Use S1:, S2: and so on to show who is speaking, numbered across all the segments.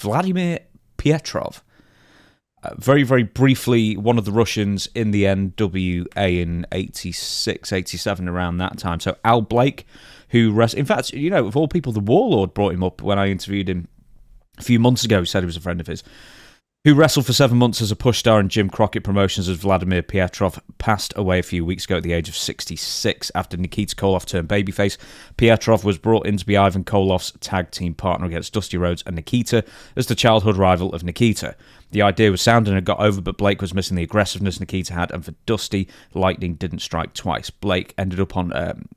S1: Vladimir Petrov. Very, very briefly, one of the Russians in the NWA in 86, 87, around that time. So Al Blake, who in fact, of all people, the Warlord brought him up when I interviewed him a few months ago. He said he was a friend of his. Who wrestled for 7 months as a push star in Jim Crockett Promotions as Vladimir Petrov, passed away a few weeks ago at the age of 66 after Nikita Koloff turned babyface. Petrov was brought in to be Ivan Koloff's tag team partner against Dusty Rhodes and Nikita as the childhood rival of Nikita. The idea was sound and had got over, but Blake was missing the aggressiveness Nikita had, and for Dusty, lightning didn't strike twice. Blake ended up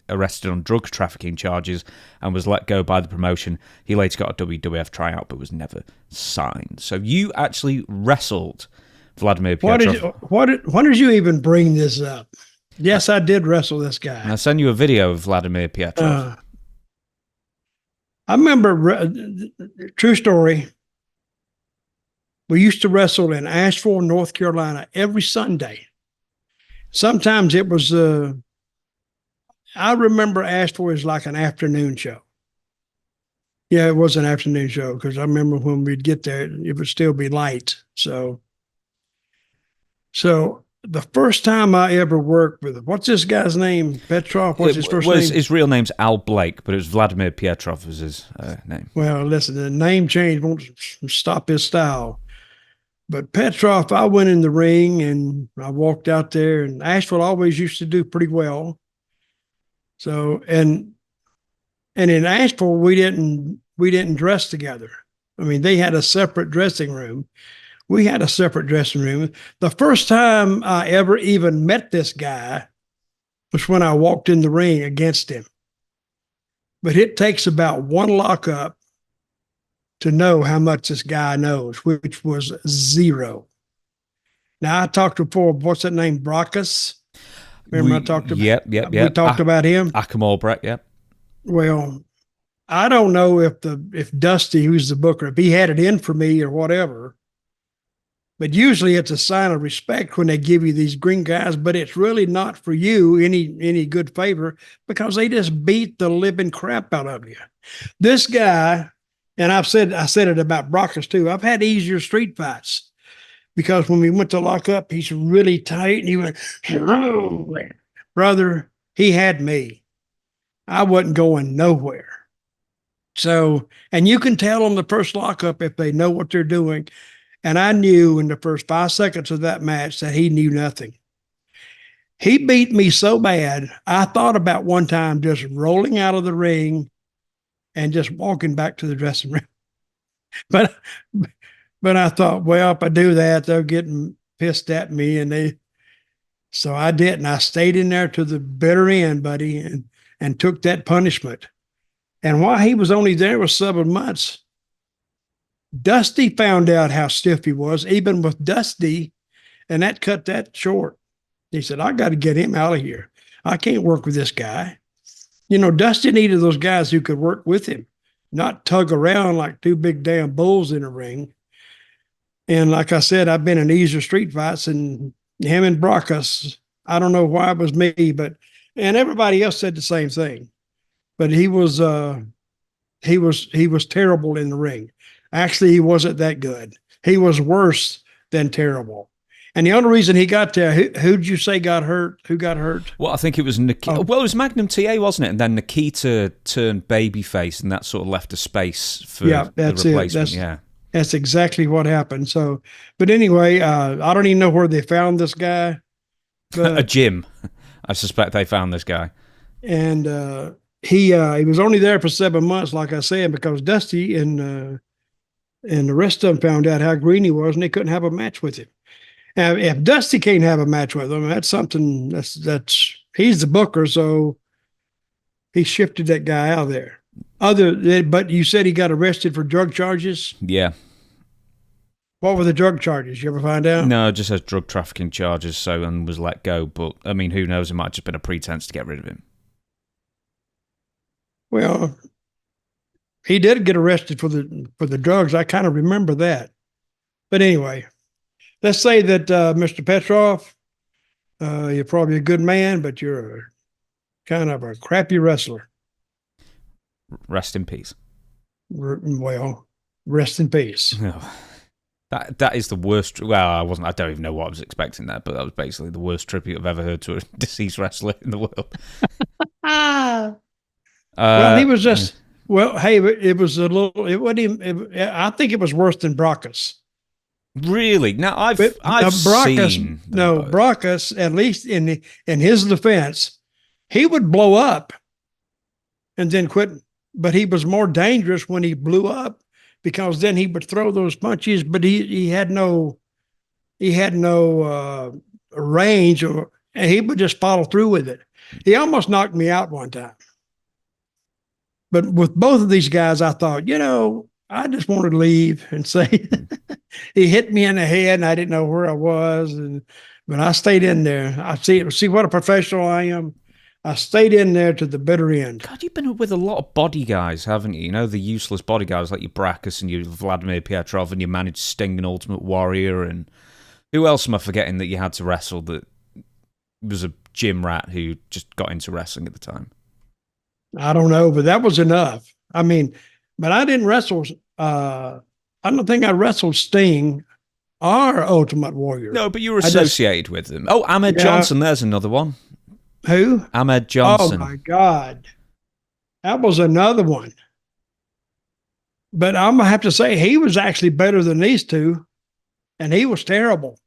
S1: arrested on drug trafficking charges and was let go by the promotion. He later got a WWF tryout, but was never signed. So you actually wrestled Vladimir Petrov.
S2: Why did you even bring this up? Yes, I did wrestle this guy.
S1: And I'll send you a video of Vladimir Petrov.
S2: I remember, true story, we used to wrestle in Asheville, North Carolina every Sunday. Sometimes it was, I remember Asheville was like an afternoon show. Yeah, it was an afternoon show because I remember when we'd get there, it would still be light. So the first time I ever worked with, what's this guy's name? Petrov? What's his first name?
S1: His real name's Al Blake, but it was Vladimir Petrov was his name.
S2: Well, listen, the name change won't stop his style. But Petrov, I went in the ring and I walked out there, and Asheville always used to do pretty well. So, and in Asheville, we didn't dress together. I mean, they had a separate dressing room. We had a separate dressing room. The first time I ever even met this guy was when I walked in the ring against him. But it takes about one lockup to know how much this guy knows, which was zero. Now, I talked before, what's that name, Brockus? Remember I talked about?
S1: Yep.
S2: We talked about him?
S1: Achim Albrecht, yep.
S2: Well, I don't know if Dusty, who's the booker, if he had it in for me or whatever, but usually it's a sign of respect when they give you these green guys, but it's really not for you any good favor because they just beat the living crap out of you. This guy, and I said it about Brockus too, I've had easier street fights because when we went to lock up, he's really tight and he went, oh, brother, he had me. I wasn't going nowhere. So, and you can tell on the first lockup if they know what they're doing. And I knew in the first 5 seconds of that match that he knew nothing. He beat me so bad, I thought about one time just rolling out of the ring and just walking back to the dressing room. But I thought, well, if I do that, they're getting pissed at me. So I didn't. I stayed in there to the bitter end, buddy, and took that punishment. And while he was only there for 7 months, Dusty found out how stiff he was, even with Dusty, and that cut that short. He said, I got to get him out of here. I can't work with this guy. Dusty needed those guys who could work with him, not tug around like two big damn bulls in a ring. And like I said, I've been in easier street fights, and him and Brockus, I don't know why it was me, and everybody else said the same thing. But he was terrible in the ring. Actually, he wasn't that good. He was worse than terrible. And the only reason he got there, who'd you say got hurt? Who got hurt?
S1: Well, I think it was Nikita. Well, it was Magnum TA, wasn't it? And then Nikita turned babyface, and that sort of left a space for the replacement.
S2: That's exactly what happened. So, but anyway, I don't even know where they found this guy. But,
S1: a gym. I suspect they found this guy.
S2: And he was only there for 7 months, like I said, because Dusty and the rest of them found out how green he was, and they couldn't have a match with him. Now, if Dusty can't have a match with him, that's something that's he's the booker, so he shifted that guy out of there. But you said he got arrested for drug charges?
S1: Yeah.
S2: What were the drug charges? You ever find out?
S1: No, just has drug trafficking charges, and was let go. But, I mean, who knows? It might have just been a pretense to get rid of him.
S2: Well, he did get arrested for the drugs. I kind of remember that. But anyway, let's say that Mr. Petrov, you're probably a good man, but you're kind of a crappy wrestler.
S1: Rest in peace.
S2: Well, Rest in peace.
S1: Oh, that is the worst. Well, I don't even know what I was expecting there, but that was basically the worst tribute I've ever heard to a deceased wrestler in the world.
S2: Ah. Well, he was just. Well, hey, it was a little. It wasn't even. I think it was worse than Brockus.
S1: Really? Now I've
S2: Brockus,
S1: seen
S2: no
S1: both.
S2: Brockus. At least in his defense, he would blow up and then quit. But he was more dangerous when he blew up because then he would throw those punches, but he had no range, and he would just follow through with it. He almost knocked me out one time. But with both of these guys, I thought, I just wanted to leave and say he hit me in the head, and I didn't know where I was, but I stayed in there. I see what a professional I am. I stayed in there to the bitter end.
S1: God, you've been with a lot of body guys, haven't you? You know, the useless body guys like your Brackus and your Vladimir Petrov, and you managed Sting and Ultimate Warrior, and who else am I forgetting that you had to wrestle that was a gym rat who just got into wrestling at the time?
S2: I don't know, but that was enough. I mean, but I didn't wrestle. I don't think I wrestled Sting or Ultimate Warrior.
S1: No, but you were associated with them. Oh, Ahmed Johnson, there's another one.
S2: Who?
S1: Ahmed Johnson.
S2: Oh, my God. That was another one. But I'm going to have to say he was actually better than these two, and he was terrible.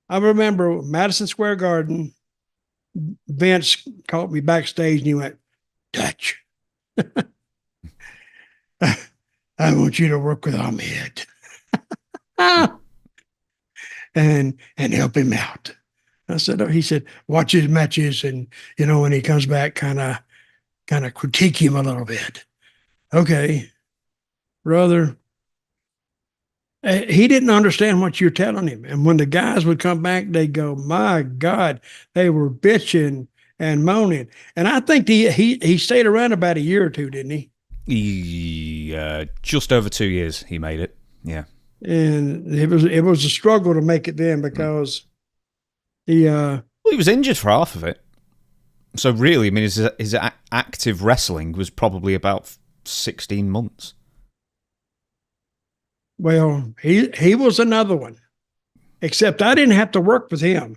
S2: I remember Madison Square Garden, Vince caught me backstage, and he went, "Dutch, I want you to work with Ahmed and help him out." I said, he said, "Watch his matches, and when he comes back, kind of critique him a little bit." Okay, brother. He didn't understand what you're telling him, and when the guys would come back, they go, "My God," they were bitching and moaning. And I think he stayed around about a year or two, didn't he?
S1: Just over 2 years, he made it. Yeah,
S2: and it was a struggle to make it then because. He
S1: was injured for half of it. So really, I mean, his active wrestling was probably about 16 months.
S2: Well, he was another one, except I didn't have to work with him.